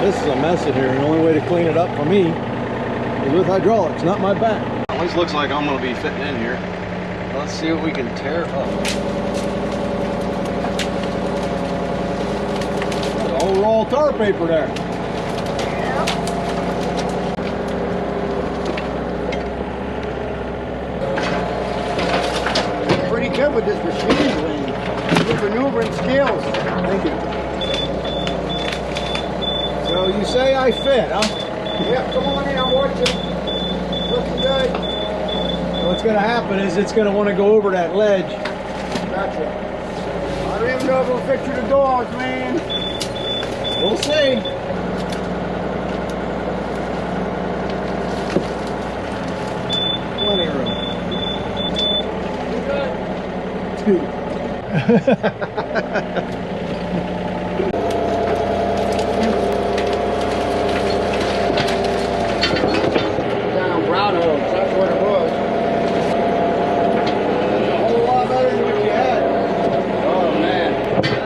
This is a mess in here, and the only way to clean it up for me is with hydraulics, not my back. Always looks like I'm going to be fitting in here. Let's see what we can tear up. There's a whole roll of tar paper there. Pretty good with this machine, Wayne. Good maneuvering skills. Thank you. So you say I fit, huh? Yep, come on in, I'm watching. Looking good. What's going to happen is it's going to want to go over that ledge. Gotcha. I don't even know if it'll fit through the doors, man. We'll see. Plenty of room. You good?